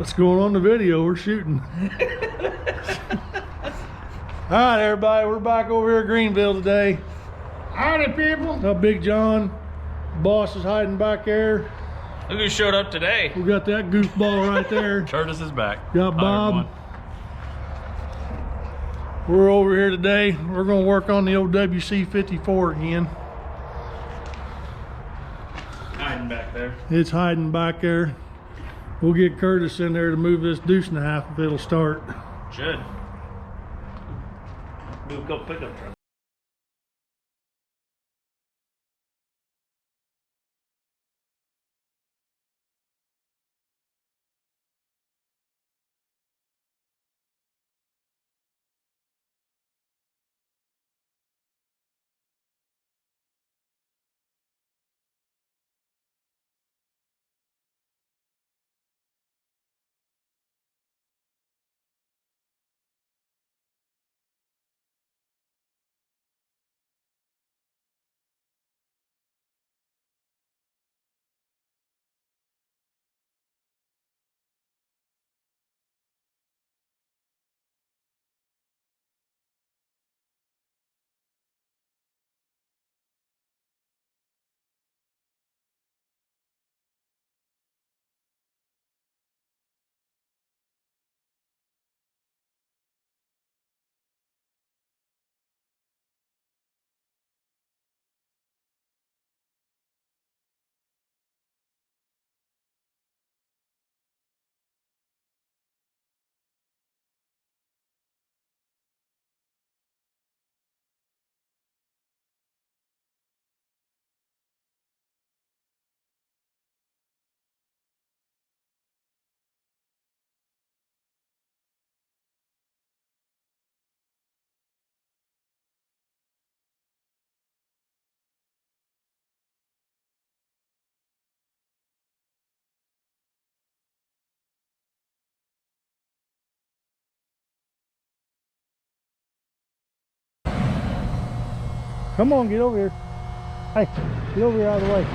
What's going on in the video? We're shooting. All right, everybody, we're back over here at Greenville today. Howdy, people. Now, Big John, boss is hiding back there. Look who showed up today. We got that goofball right there. Curtis is back. Got Bob. We're over here today. We're gonna work on the old WC54 again. Hiding back there. It's hiding back there. We'll get Curtis in there to move this deuce and a half if it'll start. Should. Move a couple pickup trucks. Come on, get over here. Hey, get over here out of the way.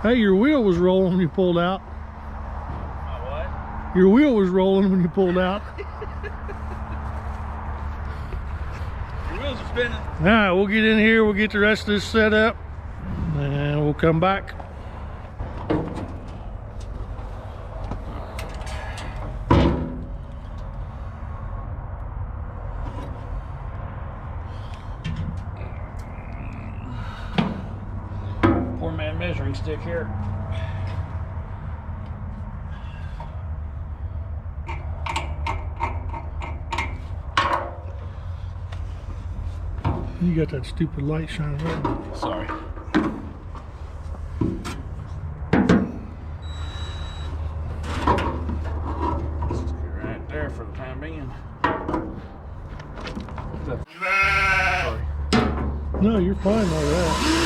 Hey, your wheel was rolling when you pulled out. What? Your wheel was rolling when you pulled out. Your wheels are spinning. All right, we'll get in here, we'll get the rest of this set up, and we'll come back. Poor man measuring stick here. You got that stupid light shining right. Sorry. you're fine like that.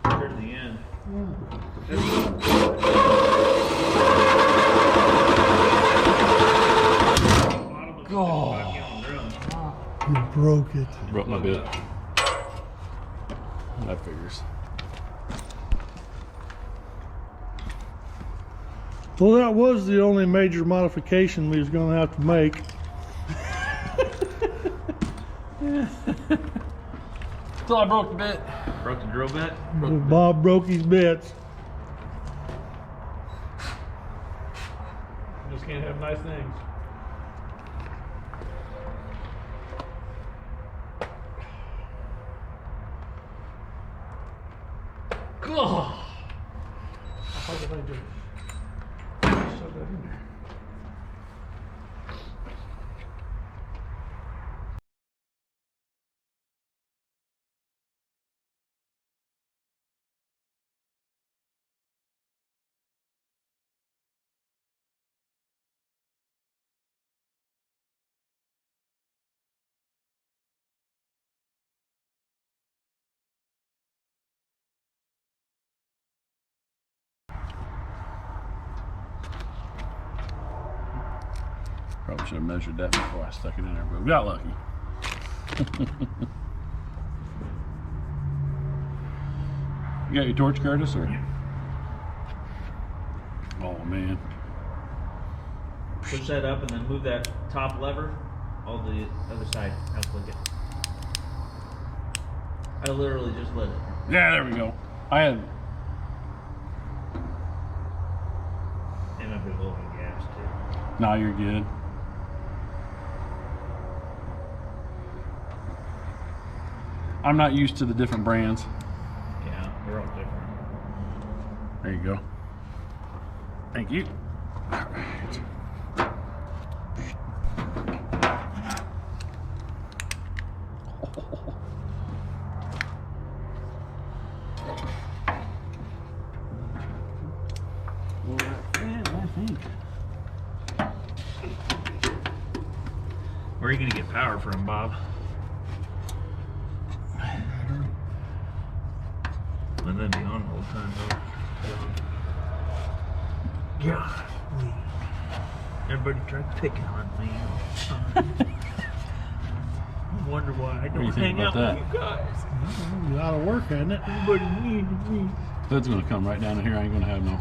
Here to the end. You broke it. Broke my bit. That figures. Well, that was the only major modification we was gonna have to make. Till I broke the bit. Broke the drill bit? Bob broke his bits. Just can't have nice things. Oh. How did I do it? Shove that in there. Probably should have measured that before I stuck it in there, but we got lucky. You got your torch, Curtis, or? Oh man. Push that up and then move that top lever all the other side. Now click it. I literally just lit it. Yeah, there we go. I had. It might be a little bit gas too. Nah, you're good. I'm not used to the different brands. Yeah, they're all different. There you go. Thank you. All right. Well, that fit, I think. Where are you gonna get power from, Bob? And then be on all the time though. God, everybody tried picking on me. I wonder why I do you don't think hang out about with you guys. A lot of work, ain't it? Everybody needed me. That's gonna come right down to here. I ain't gonna have no.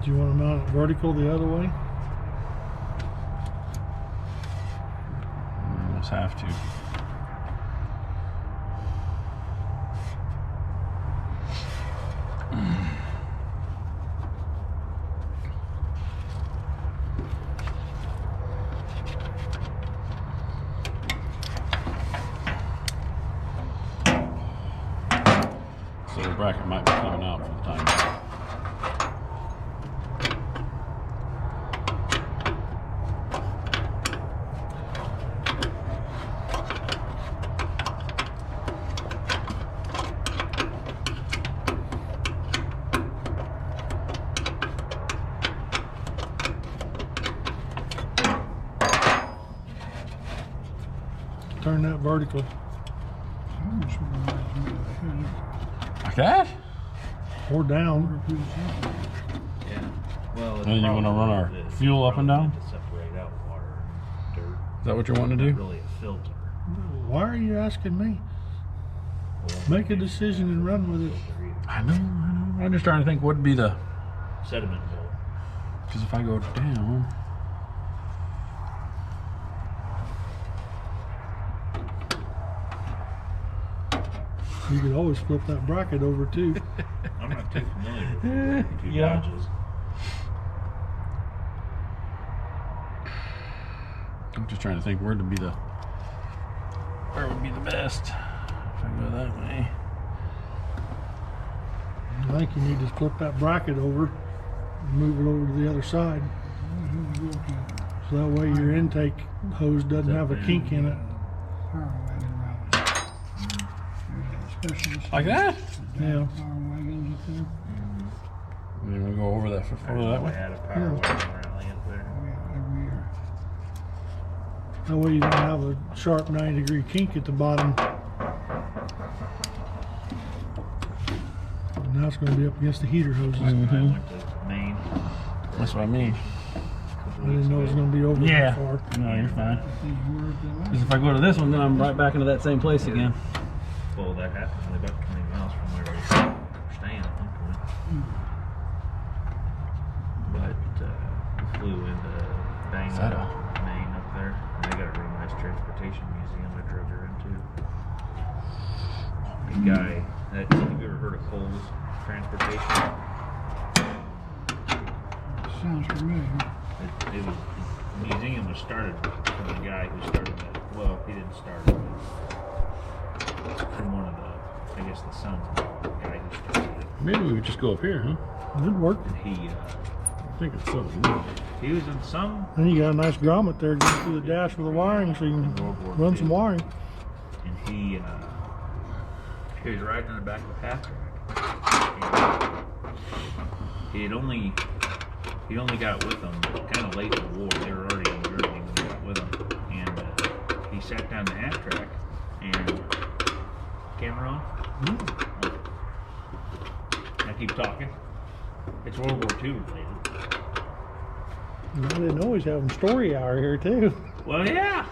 Do you want to mount it vertical the other way? Almost have to. So the bracket might be coming out for the time being. Turn that vertical. Like that? Or down. Yeah. Well, And you want to run our fuel up and down? To separate out water and dirt. Is that what you want to do? Not really a filter. Why are you asking me? Well, Make a decision and run with it. I know, I know. I'm just trying to think what would be the. Sediment bowl. Because if I go down. You could always flip that bracket over too. I'm not too familiar with the two Yeah. Dodges. I'm just trying to think where would be the. Where would be the best? If I go that way. I think you need to flip that bracket over and move it over to the other side. So that way your intake hose doesn't have a kink in it. Power wagon rally. There's a special Like that? Yeah. power wagons up there. We're gonna go over that for I that way. had a power wagon rally up there. Yeah, every year. That way you don't have a sharp 90-degree kink at the bottom. And now it's going to be up against the heater hoses. I went to Maine. That's what I mean. I didn't know it was going to be over that far. No, you're fine. See where it's Because if I go to this one, then I'm right back into that same place again. Well, that happened only about 20 miles from where we were staying at one point. But we flew into Bangor, Maine up there. And they got a real nice transportation museum I drove her into. The guy, have you ever heard of Cole's Transportation? Sounds familiar. It was, the museum was started from the guy who started it. Well, he didn't start it, but from one of the, I guess the sons of the guy who started it. Maybe we would just go up here, huh? It'd work. And he, I think it's something. he was in some, Then you got a nice grommet there going through the dash with the wiring so you can World War run II. some wiring. and he was riding on the back of a half track. He only got with them kind of late in the war. They were already in Germany when he got with them, and he sat down the half track and camera on. I keep talking. It's World War II related. I didn't always have them story hour here too. Well, yeah.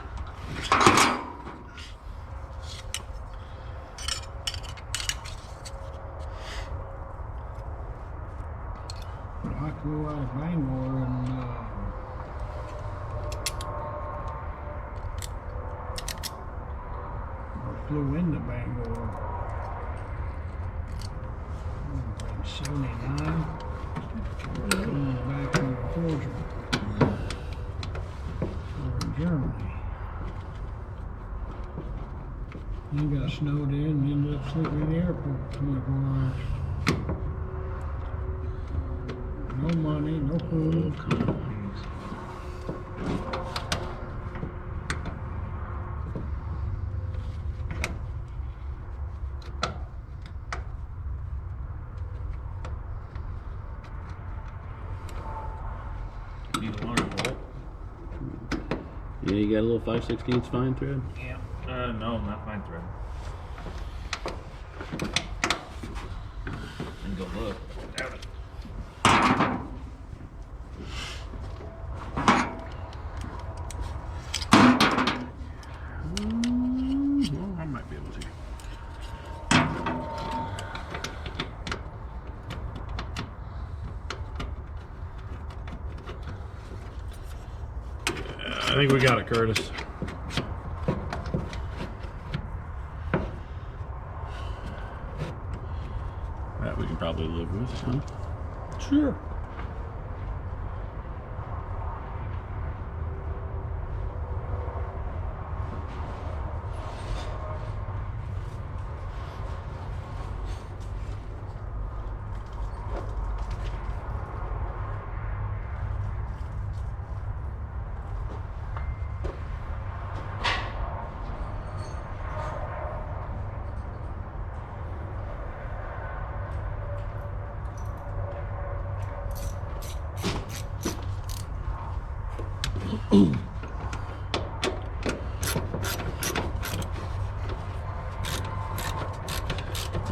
I flew out of Bangor and or flew into Bangor in '79. Back to Georgia. Over in Germany. Then got snowed in and ended up sleeping in the airport for 24 hours. No money, no food. Need a water bolt. Yeah, you got a little 5/16 fine thread? Yeah. No, not fine thread. And go look. Doubt it. Well, I might be able to. I think we got it, Curtis. That we can probably live with, huh? Sure.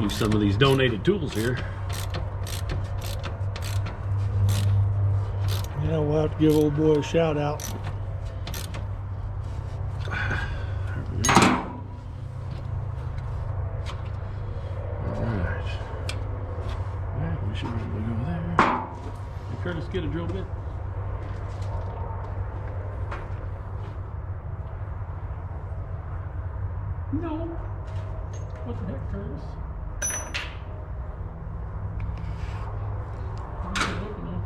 Use some of these donated tools here. Yeah, we'll have to give old boy a shout out. There we go. Alright. Alright, we should be able to go there. Hey, Curtis, get a drill bit. No. What the heck, Curtis? What are you looking at?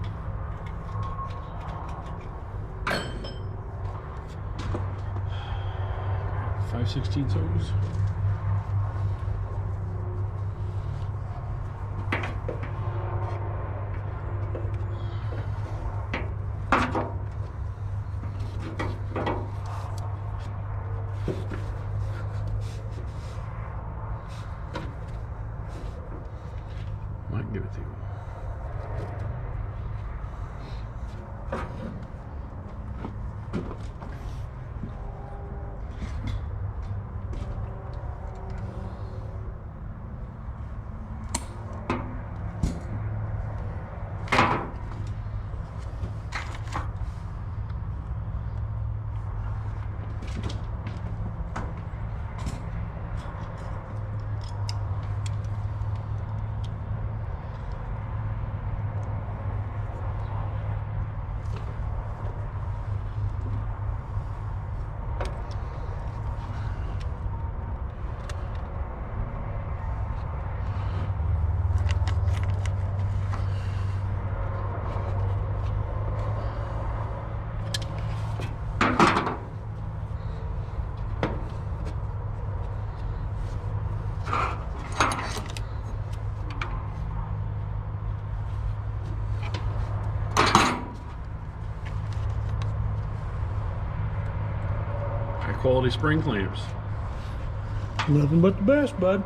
5/16 hose. Might give it to you. High quality spring clamps. Nothing but the best, bud.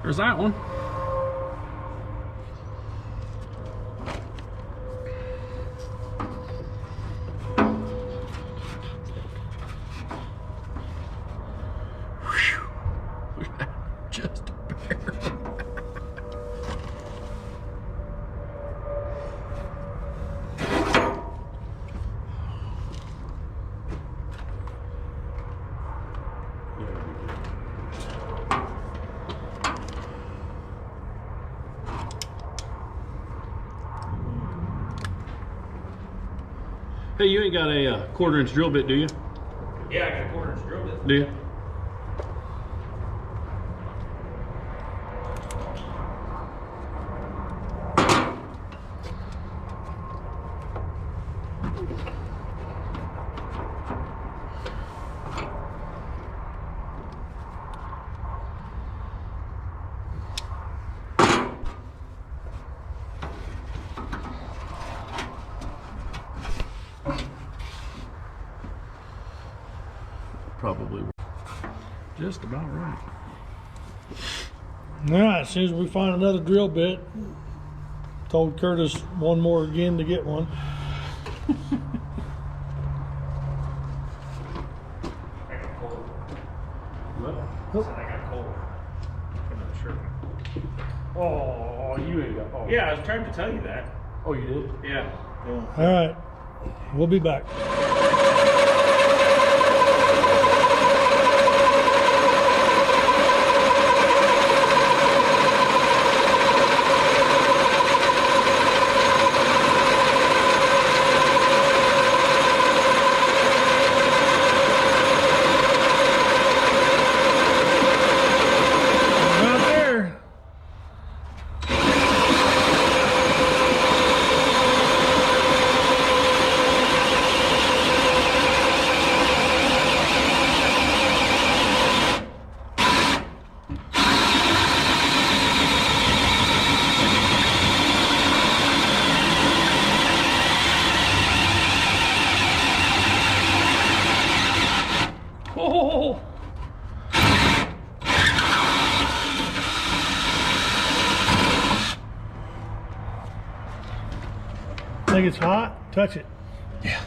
There's that one. Whew. Look at that. Just barely. Hey, you ain't got a 1/4" drill bit, do you? Yeah, I got a 1/4" drill bit. Do you? Probably just about right. All right, as soon as we find another drill bit, told Curtis one more again to get one. I got cold. What? I said I got cold. I'm not sure. Oh, you ain't got. Oh. Yeah, I was trying to tell you that. Oh, you did? Yeah. All right, we'll be back. Right there. Oh. Think it's hot? Touch it. Yeah.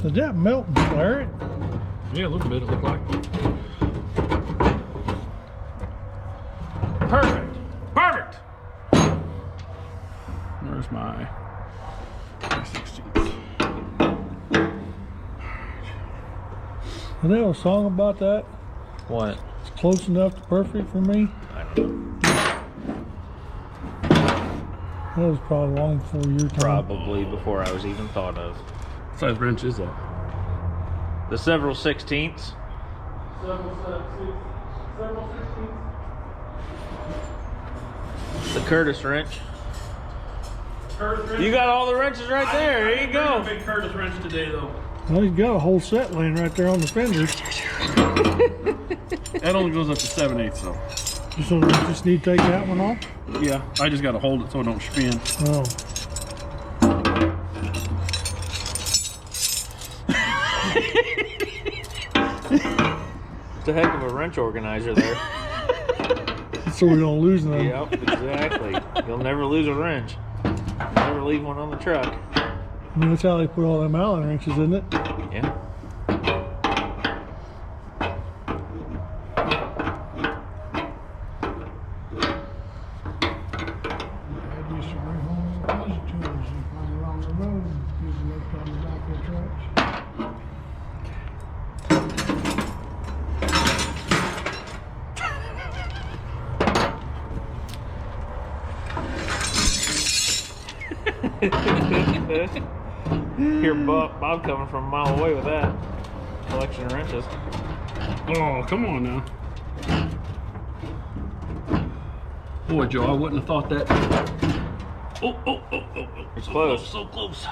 Did that melt and flare it? Yeah, a little bit. It looked like. Perfect. Perfect. Where's my 16th? Is there a song about that? What? It's close enough to perfect for me. I don't know. That was probably long before your time. Probably before I was even thought of. What size wrench is that? The several 16ths. The Curtis wrench. You got all the wrenches right there. There you go. Big Curtis wrench today, though. Well, he's got a whole set laying right there on the fenders. That only goes up to 7/8, so. So you just need to take that one off? Yeah, I just got to hold it so it don't spin. Oh. It's a heck of a wrench organizer there. So we don't lose none. Yep, exactly. You'll never lose a wrench. Never leave one on the truck. I mean, that's how they put all them Allen wrenches, isn't it? Yeah. I used to bring home all kinds of tools and find along the road, using those on the back of the trucks. Hear Bob coming from a mile away with that collection of wrenches. Oh, come on now. Boy, Joe, I wouldn't have thought that. Oh. It's So close. So close.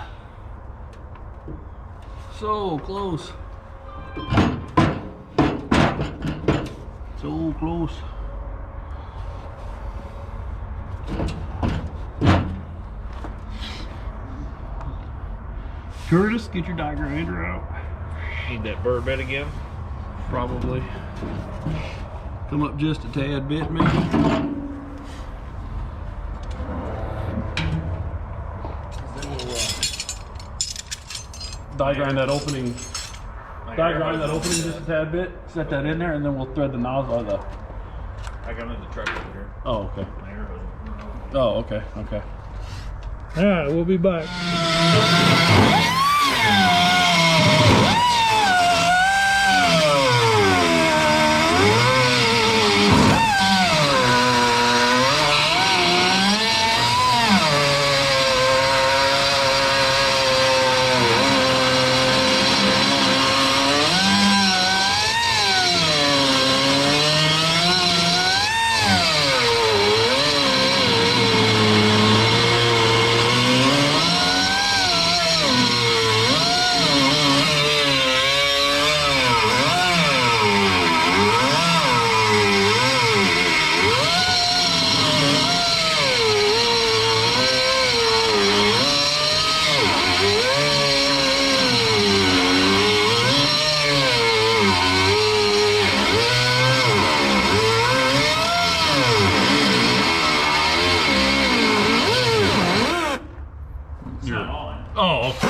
So close. So close. Curtis, get your die grinder out. Need that burr bit again? Probably. Come up just a tad bit, maybe. Then we'll die grind that opening. Die grind that opening just a tad bit. Set that in there, and then we'll thread the nozzle of the. I got in the truck over here. Oh, okay. My air hose. Oh, okay. Okay. All right, we'll be back. It's not on. Oh, okay.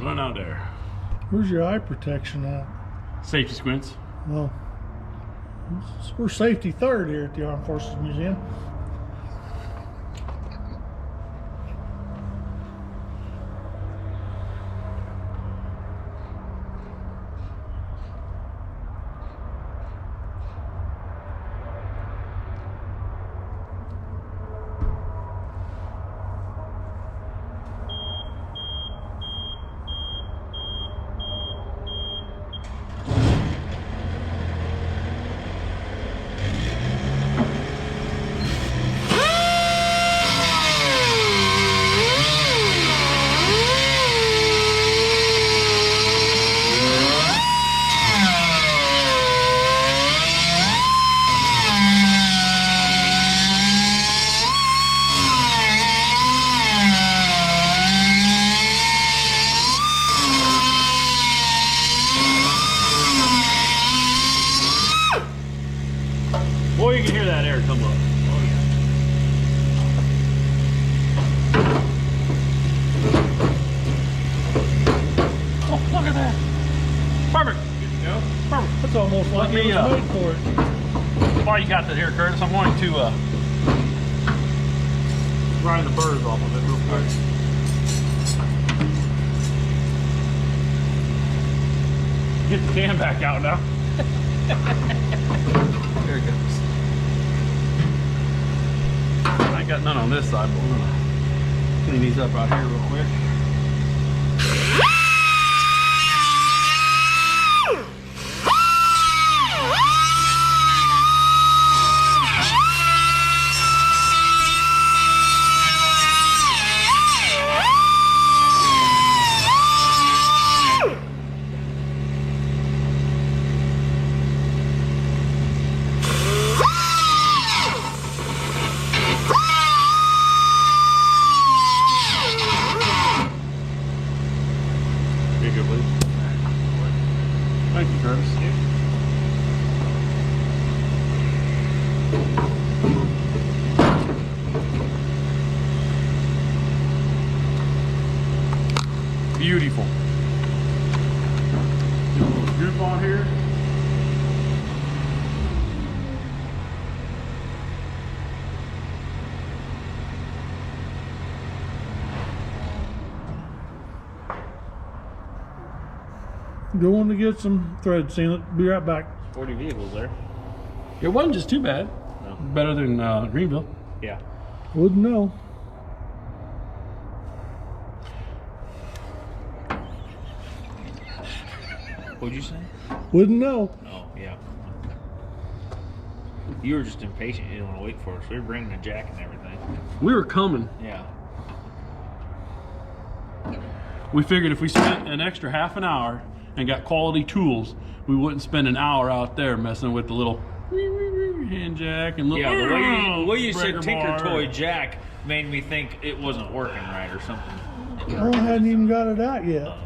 Run out there. Where's your eye protection at? Safety squints. Well, we're safety third here at the Armed Forces Museum. Boy, you can hear that air come up. Oh, look at that. Perfect. Good to go. Perfect. That's almost like Let me, it was made for it. While you got that here, Curtis, I'm going to grind the burrs off of it real quick. get the can back out now. There it goes. I ain't got none on this side, but we're gonna clean these up out here real quick. Thank you, Curtis. Beautiful. Do a little goop on here. Going to get some thread sealant. Be right back. 40 vehicles there. It wasn't just too bad. No. Better than Greenville. Yeah. Wouldn't know. What'd you say? Wouldn't know. Oh, yeah. You were just impatient. You didn't want to wait for us. We were bringing the jack and everything. We were coming. Yeah. We figured if we spent an extra half an hour and got quality tools, we wouldn't spend an hour out there messing with the little hand jack and little. Yeah, the way you said breaker Tinker bar. Toy Jack made me think it wasn't working right or something. I hadn't even got it out yet.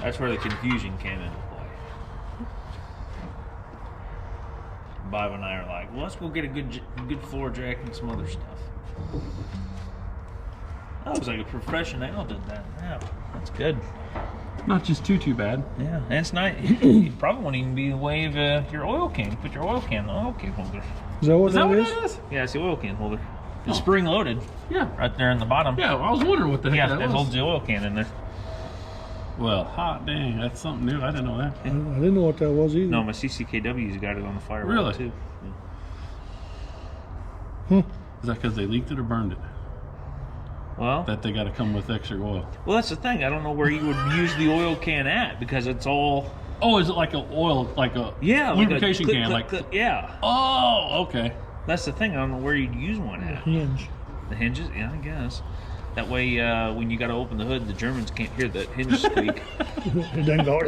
That's where the confusion came into play. Bob and I are like, well, let's go get a good floor jack and some other stuff. That was like a professional did that. Yeah, that's good. Not just too bad. Yeah, and it's not. You probably won't even be the way of your oil can. You put your oil can in the oil can holder. Is that what Is that what is? that is? Yeah, it's the oil can holder. It's spring loaded. Yeah. Right there in the bottom. Yeah, I was wondering what the heck Yeah, that that was. holds the oil can in there. Well, hot dang, that's something new. I didn't know that. I didn't know what that was either. No, my CCKW's got it on the firewall Really? too. Huh. Is that because they leaked it or burned it? Well, That they got to come with extra oil. well, that's the thing. I don't know where you would use the oil can at because it's all Oh, is it like a oil, like a like a lubrication click, can? click, Like, click, yeah. oh, okay. That's the thing. I don't know where you'd use one at. Hinge. The hinges, yeah, I guess. That way, when you got to open the hood, the Germans can't hear that hinge squeak. It doesn't go.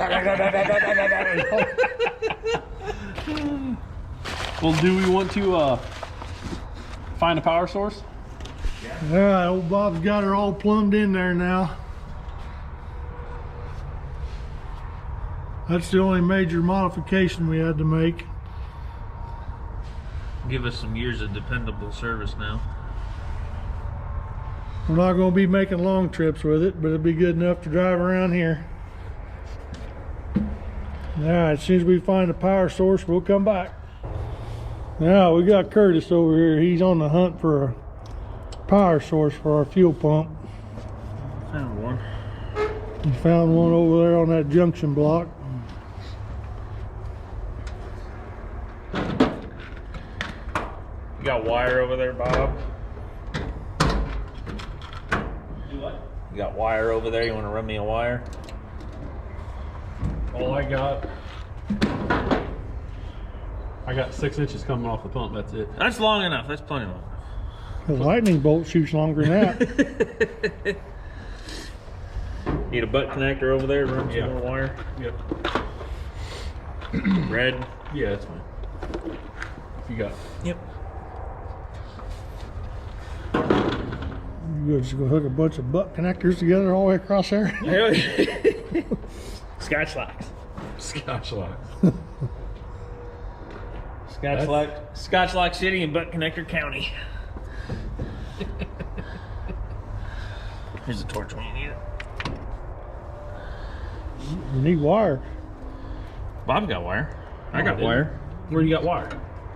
Well, do we want to find a power source? All right, old Bob's got her all plumbed in there now. That's the only major modification we had to make. Give us some years of dependable service now. We're not going to be making long trips with it, but it'll be good enough to drive around here. All right, as soon as we find a power source, we'll come back. Now we got Curtis over here. He's on the hunt for a power source for our fuel pump. Found one. He found one over there on that junction block. You got wire over there, Bob? Do what? You got wire over there? You want to run me a wire? All I got 6 inches coming off the pump. That's it. That's long enough. That's plenty long. The lightning bolt shoots longer than that. Need a butt connector over there to run some more wire? Yep. Red? Yeah, that's fine. You got it. Yep. You're just gonna hook a bunch of butt connectors together all the way across there. Scotch locks. Scotch lock. Scotch Lock City and Butt Connector County. Here's a torch when you need it. You need wire. Bob got wire. I I got didn't. wire. Where you got wire?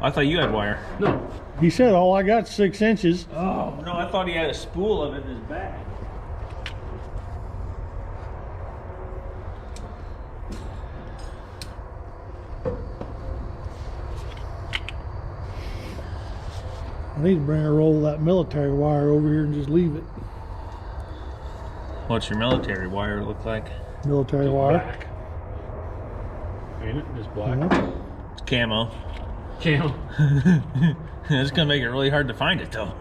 I thought you had wire. No. He said all I got 6 inches. Oh, no, I thought he had a spool of it in his bag. I need to bring a roll of that military wire over here and just leave it. What's your military wire look like? Military wire. Black. Ain't it? Just black. Uh-huh. It's camo. Camo. It's gonna make it really hard to find it though.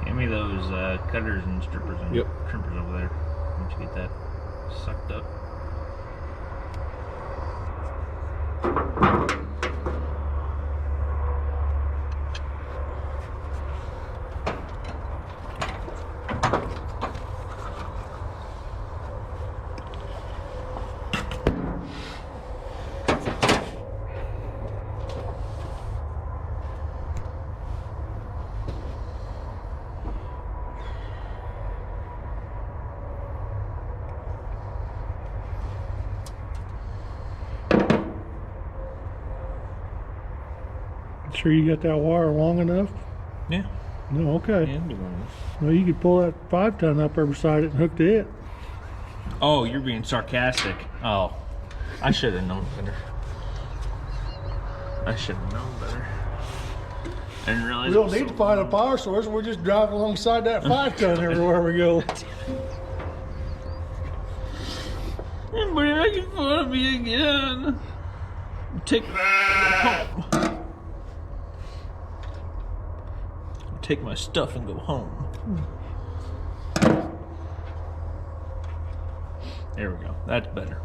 Hand me those cutters and strippers and trimmers over there. Once you get that sucked up. Sure you got that wire long enough? Yeah. No, okay. Yeah, it'll be long enough. Well, you could pull that 5-ton up there beside it and hook to it. Oh, you're being sarcastic. Oh, I should have known better. I should have known better. I didn't realize. We don't need to find a power source. We're just driving alongside that 5-ton everywhere we go. Everybody making fun of me again. Take me home. Take my stuff and go home. There we go. That's better.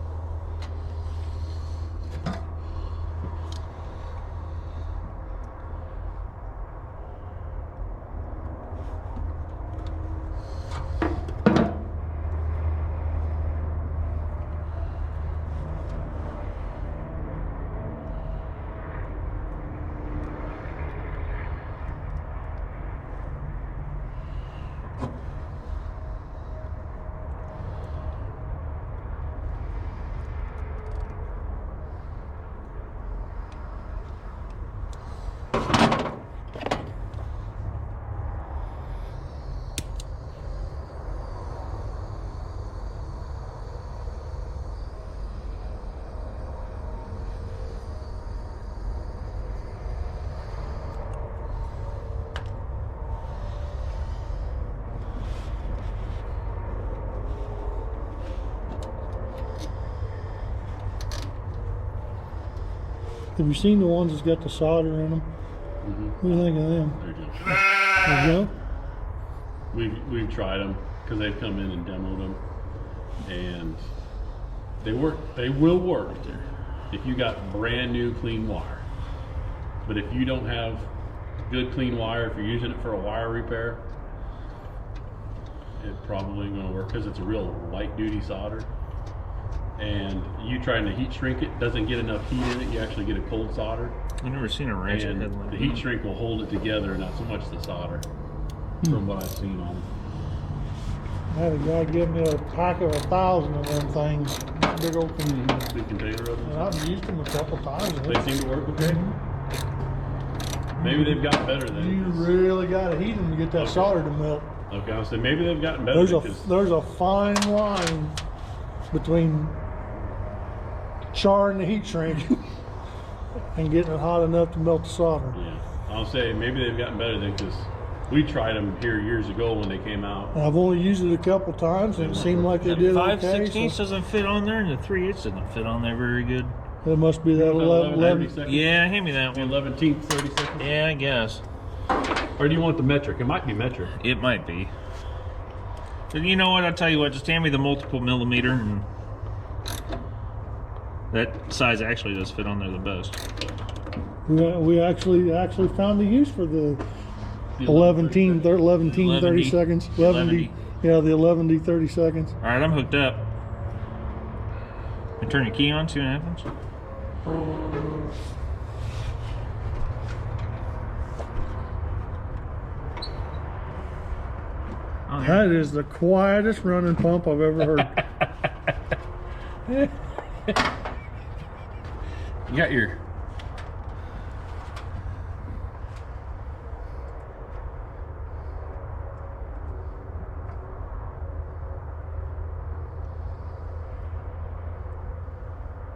Have you seen the ones that's got the solder in them? What do you think of them? They're good. There you go. We've tried them because they've come in and demoed them, and they work. They will work if you got brand new clean wire. But if you don't have good clean wire, if you're using it for a wire repair, it probably ain't gonna work because it's a real light duty solder. And you trying to heat shrink it doesn't get enough heat in it. You actually get a cold solder. I've never seen a ratchet And head like the that. heat shrink will hold it together, not so much the solder, from what I've seen on them. I had a guy give me a pack of 1,000 of them things. Big old thing. Big container of And them. I've used them a couple times. They seem to work okay. Maybe they've gotten better then. You really got to heat them to get that Okay. solder to melt. Okay, I'll say maybe they've gotten better because There's a fine line between charring the heat shrink and getting it hot enough to melt the solder. yeah, I'll say maybe they've gotten better then because we tried them here years ago when they came out. And I've only used it a couple times and it seemed like they did okay. 5/16 So doesn't fit on there, and the 3/8 doesn't fit on there very good. it must be that 11. seconds? Yeah, hand me that The one. 11th, 30 seconds. Yeah, I guess. Or do you want the metric? It might be metric. It might be. But you know what? I'll tell you what. Just hand me the multiple millimeter, and that size actually does fit on there the best. We actually found the use for the 11 team 30 11D. seconds. 11D. Yeah, the 11D 30 seconds. All right, I'm hooked up. And turn your key on, see what happens. Oh, That is the quietest running pump I've ever heard. You got your.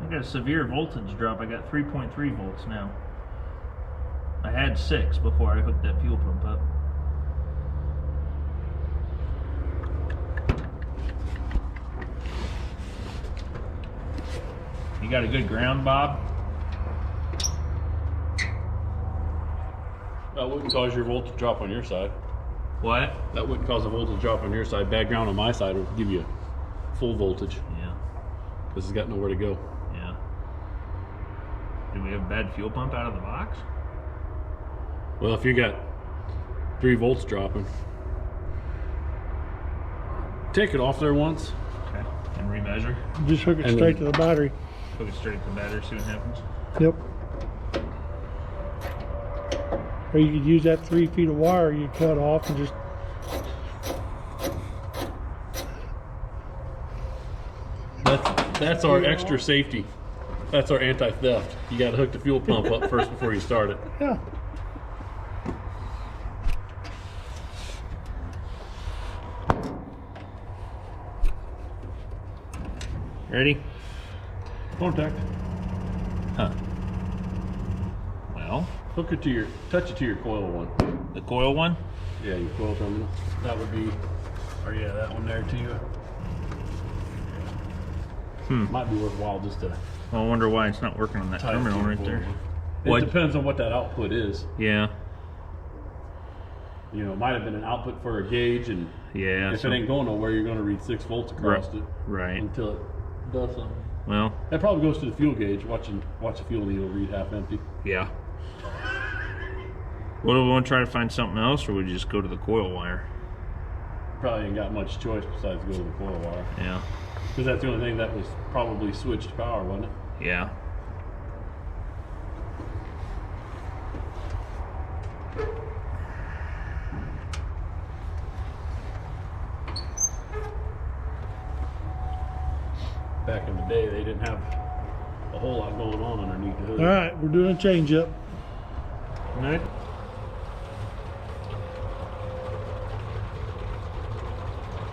I got a severe voltage drop. I got 3.3 volts now. I had 6 before I hooked that fuel pump up. You got a good ground, Bob? That wouldn't cause your voltage drop on your side. What? That wouldn't cause a voltage drop on your side. Bad ground on my side would give you full voltage. Yeah. This has got nowhere to go. Yeah. Do we have a bad fuel pump out of the box? Well, if you got 3 volts dropping, take it off there once. Okay. And remeasure. Just hook it And straight then- to the battery. Hook it straight to the battery, see what happens. Yep. Or you could use that 3 feet of wire you cut off and just. That's our extra safety. That's our anti-theft. You got to hook the fuel pump up first before you start it. Yeah. Ready? Contact. Huh. Well, Hook it to your, touch it to your coil one. the coil one? Yeah, your coil terminal. That would be, or yeah, that one there too. Might be worthwhile just to Well, I wonder why it's not working on that tie it to terminal your right coil there. one. What? It depends on what that output is. Yeah. You know, it might have been an output for a gauge, and Yeah. if so- it ain't going nowhere, you're going to read 6 volts across it Right. until it does something. Well, That probably goes to the fuel gauge. Watch the fuel needle read half empty. yeah. What do we want to try to find something else, or would we just go to the coil wire? Probably ain't got much choice besides go to the coil wire. Yeah. Because that's the only thing that was probably switched power, wasn't it? Yeah. Back in the day, they didn't have a whole lot going on underneath the hood. All right, we're doing a change up. All right.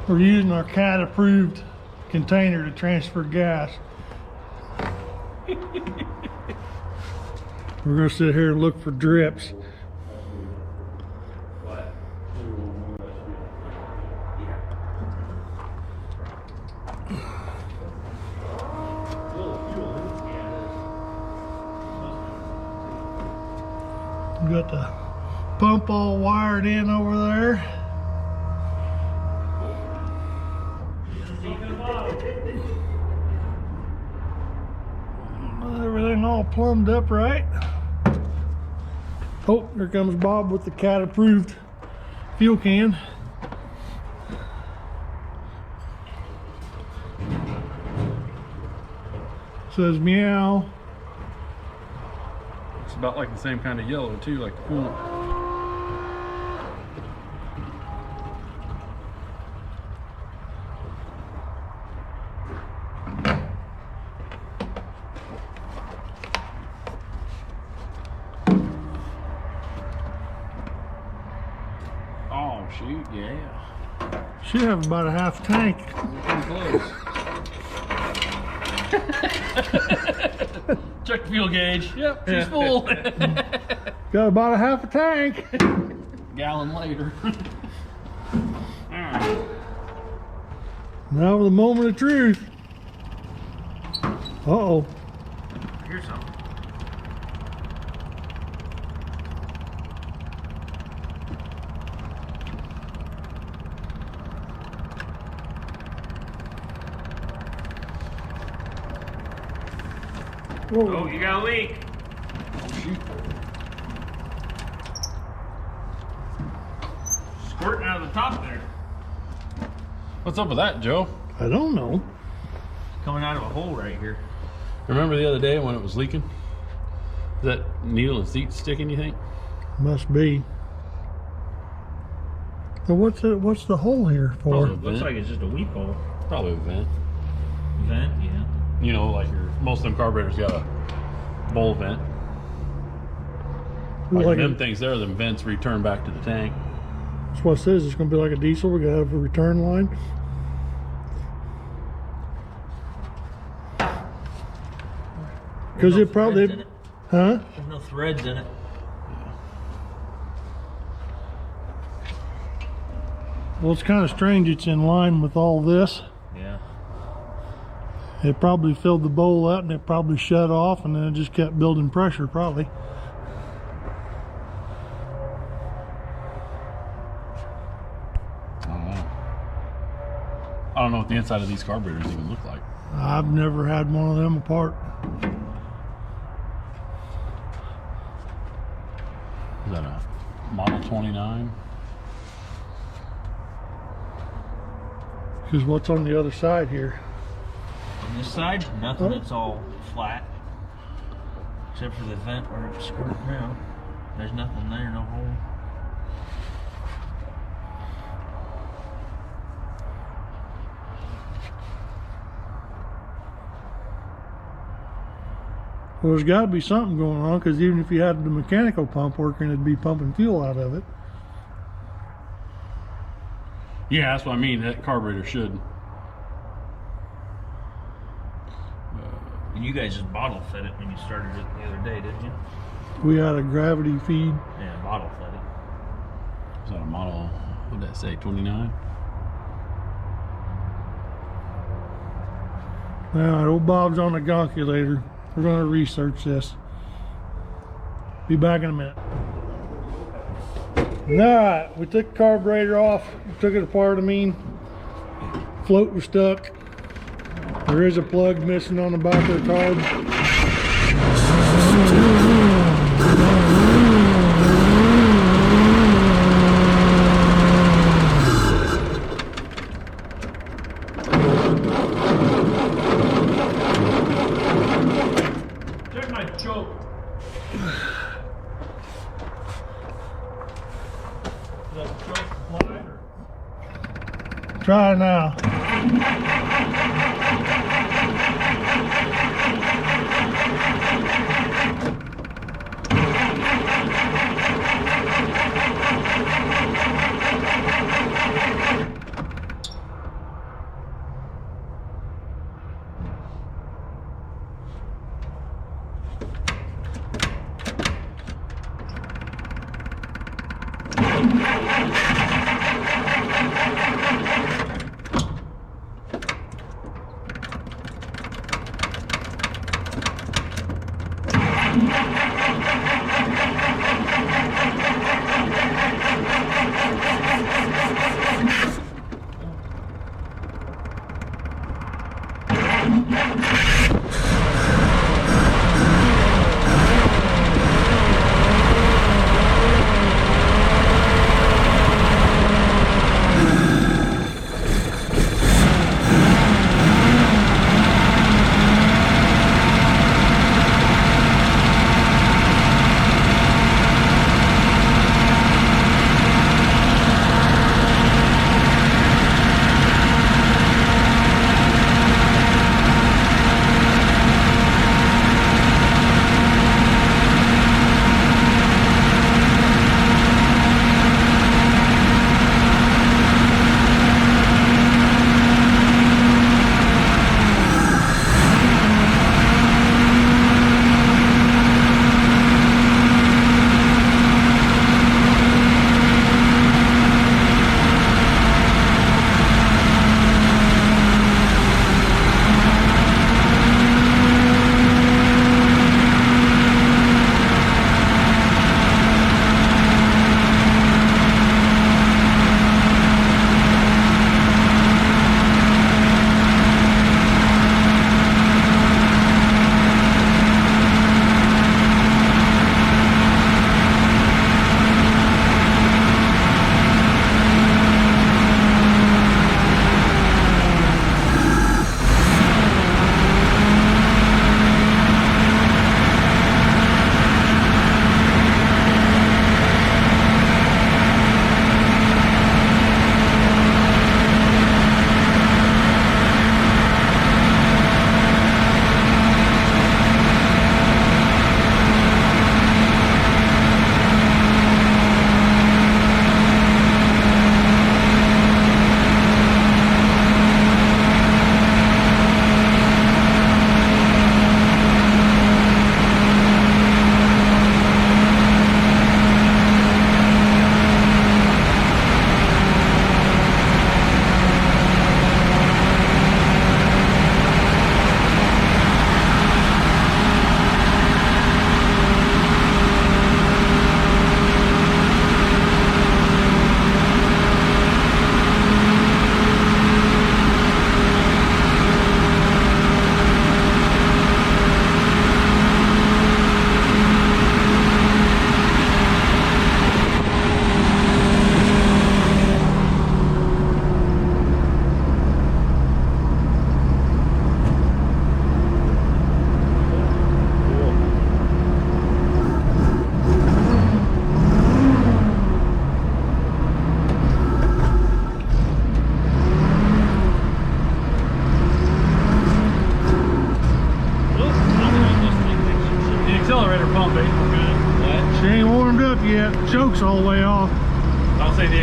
We're using our CAT approved container to transfer gas. We're gonna sit here and look for drips. We got the pump all wired in over there. Everything all plumbed up right. Oh, here comes Bob with the CAT approved fuel can. Says meow. It's about like the same kind of yellow too, like the coolant. Oh shoot, yeah. Should have about a half tank. Pretty close. Check the fuel gauge. Yep, she's full. Got about a half a tank. Gallon later. Now for the moment of truth. Uh-oh. Here's something. Whoa. Oh, you got a leak. Shoot. Squirting out of the top there. What's up with that, Joe? I don't know. coming out of a hole right here. Remember the other day when it was leaking? Is that needle and seat sticking, you think? Must be. So what's the hole here for? Probably. Looks like it's just a weep hole. Probably a vent. Vent, yeah. You know, like most of them carburetors got a bowl vent. Like them things there, them vents return back to the tank. That's what it says. It's going to be like a diesel. We're going to have a return line. Because it probably, threads in it. huh? There's no threads in it. Well, it's kind of strange. It's in line with all this. Yeah. It probably filled the bowl out and it probably shut off, and then it just kept building pressure, probably. I don't know what the inside of these carburetors even look like. I've never had one of them apart. Is that a Model 29? Because what's on the other side here? On this side, nothing. Oh. It's all flat. Except for the vent where it's squirting out. There's nothing there, no hole. Well, there's got to be something going on, because even if you had the mechanical pump working, it'd be pumping fuel out of it. Yeah, that's what I mean. That carburetor should. And you guys just bottle fed it when you started it the other day, didn't you? We had a gravity feed. Yeah, bottle fed it. Is that a Model, what did that say, 29? All right, old Bob's on the calculator. We're going to research this. Be back in a minute. All right, we took the carburetor off, took it apart. Float was stuck. There is a plug missing on the back of the carb. There's my choke. Is that choke applied or? Try it now.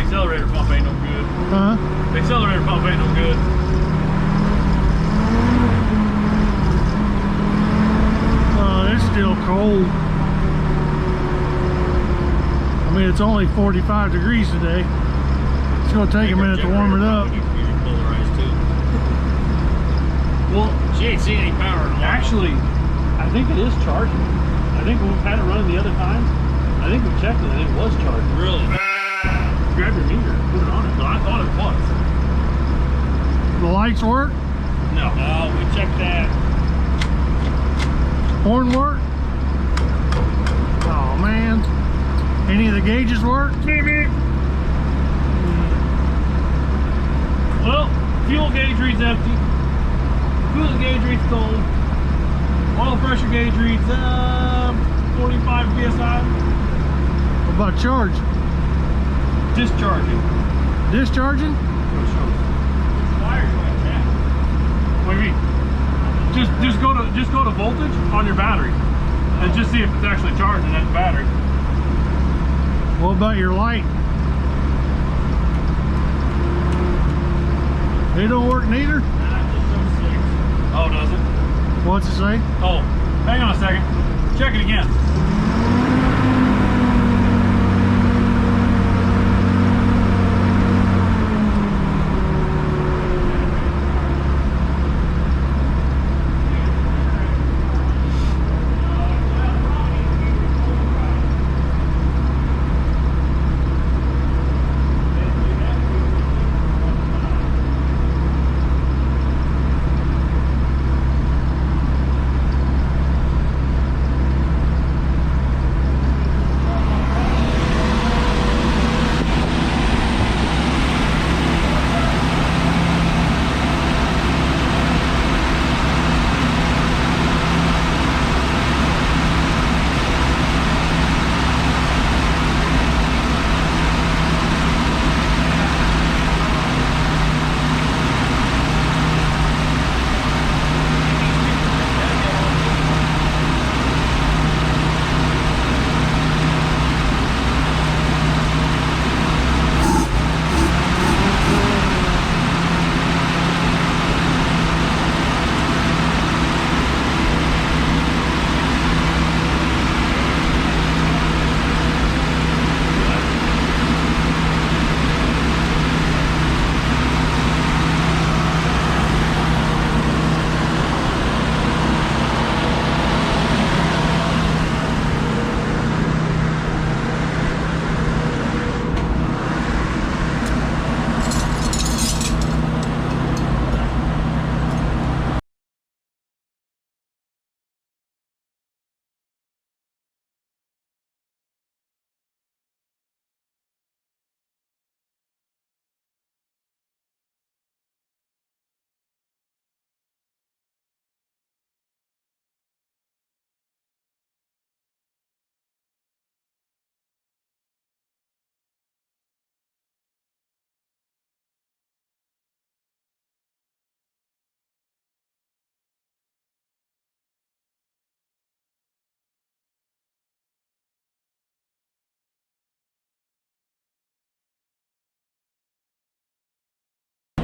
accelerator pump ain't no good. Huh? The accelerator pump ain't no good. Oh, it's still cold. I mean, it's only 45 degrees today. It's gonna take a minute to warm it up. Polarized too. Well, She ain't seen any power in a while. actually, I think it is charging. I think when we've had it running the other times, I think we checked it and it was charging. Really? Grab your meter and put it on it, but I thought it was. The lights work? No. No, we checked that. Horn work? Oh man. Any of the gauges work? Well, fuel gauge reads empty. Coolant gauge reads cold. Oil pressure gauge reads 45 psi. What about charge? Discharging. Discharging? What do you mean? Just go to voltage on your battery and just see if it's actually charging that battery. What about your light? It don't work neither? Oh, does it? What's it say? Oh, hang on a second. Check it again.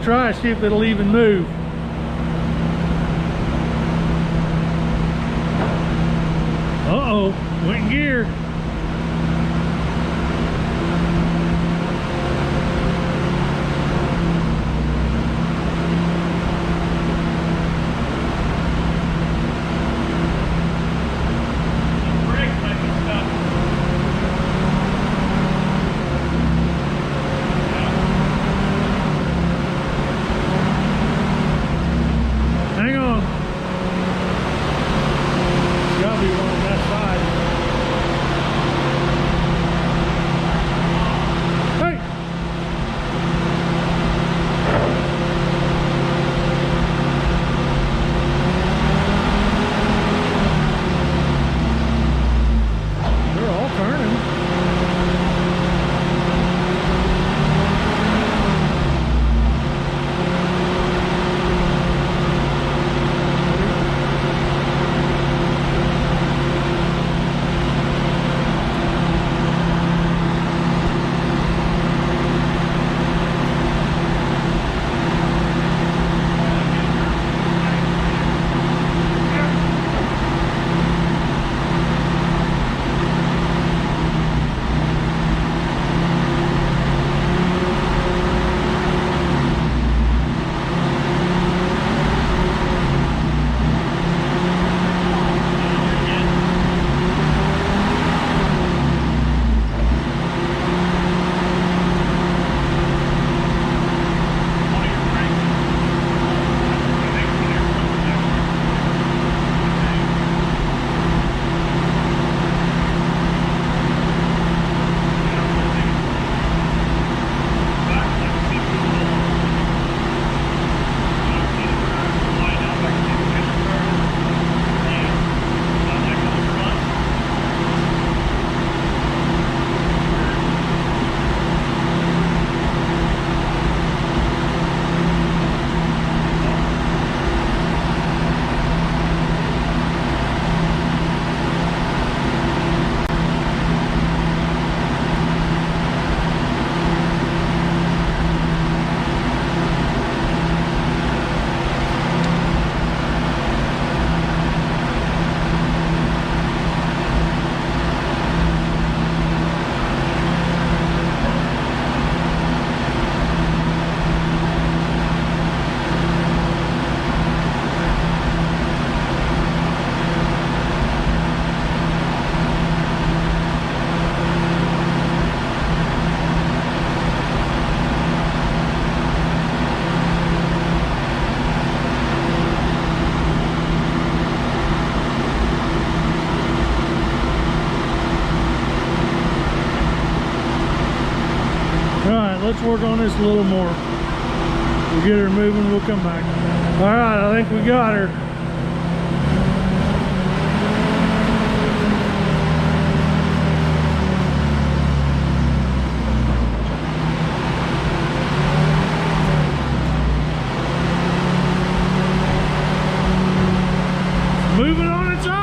Try see if it'll even move. Uh-oh, went in gear. Hang on. It's gotta be one on that side. let's work on this a little more. We'll get her moving, we'll come back. All right, I think we got her. Moving on its own.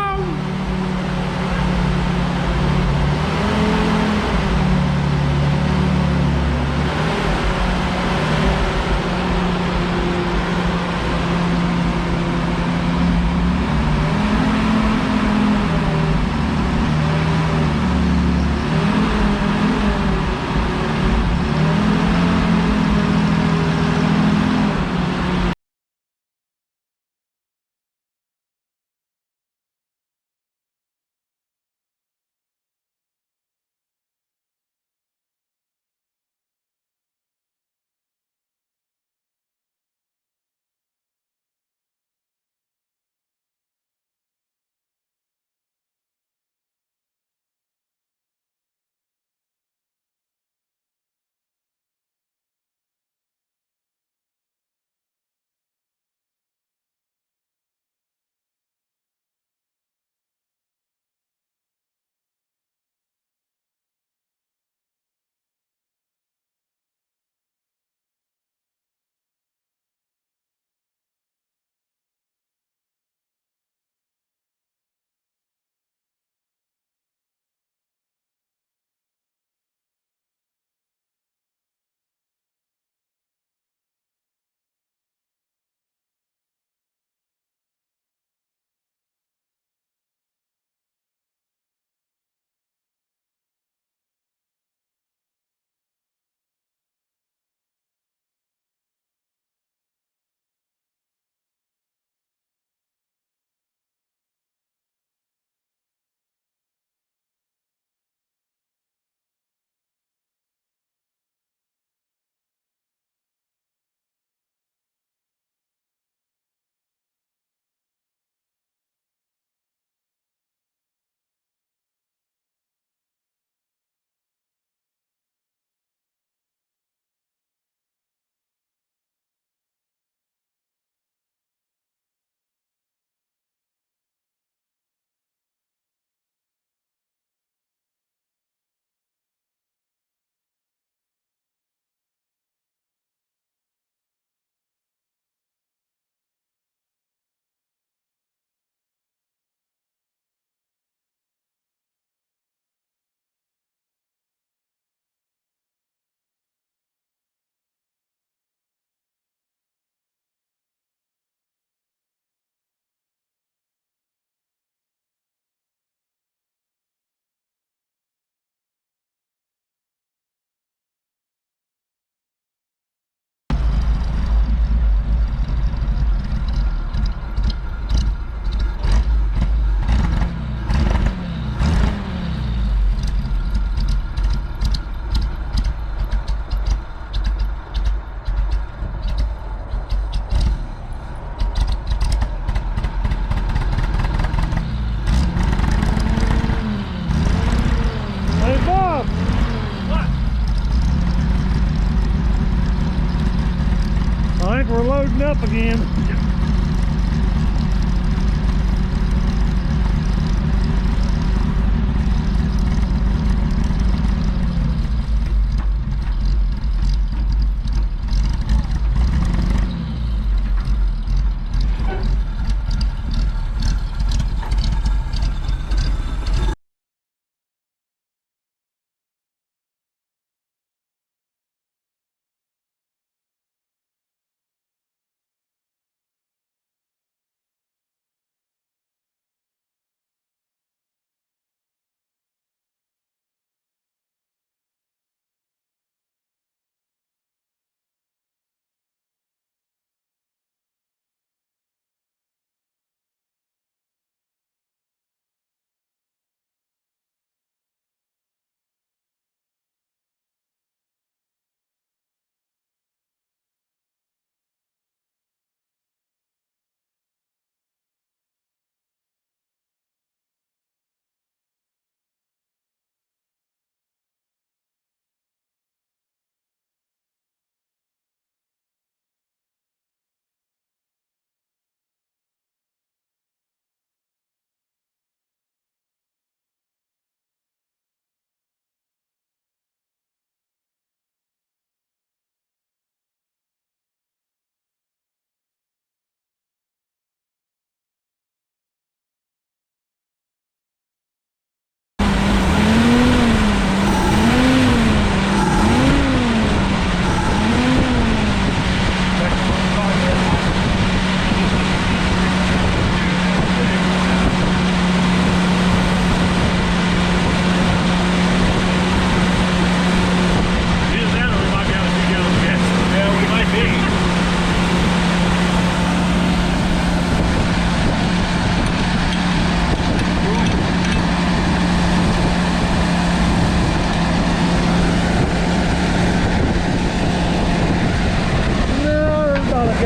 I think we're loading up again.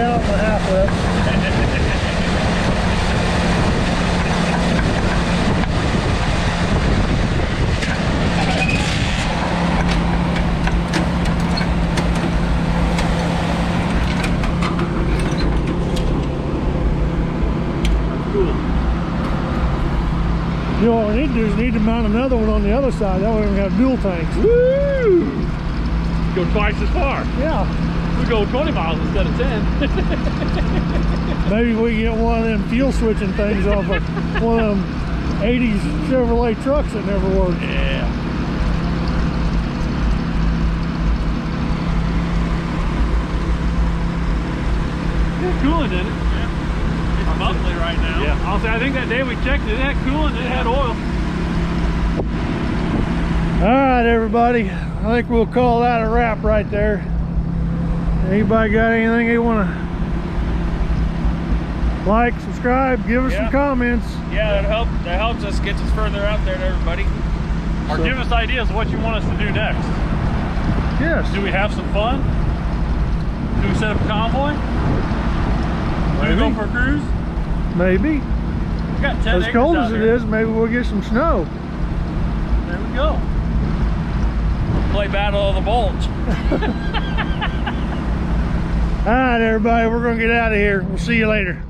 gallon and a half left. You know what we need to do is need to mount another one on the other side. That way we have dual tanks. Woo! Go twice as far. Yeah. We go 20 miles instead of 10. Maybe we get one of them fuel switching things off of one of them 80s Chevrolet trucks that never worked. Yeah. It's cooling, didn't it? It's monthly right now. Yeah. I'll say, I think that day we checked it, it had coolant, it had oil. All right, everybody. I think we'll call that a wrap right there. Anybody got anything they want to like, subscribe, give us some comments? Yeah, that helps us, gets us further out there to everybody. Or give us ideas of what you want us to do next. Yes. Do we have some fun? Do we set up a convoy? Do we go for a cruise? Maybe. We got 10 As acres cold out as it there. is, maybe we'll get some snow. There we go. Play Battle of the Bulge. All right, everybody, we're going to get out of here. We'll see you later.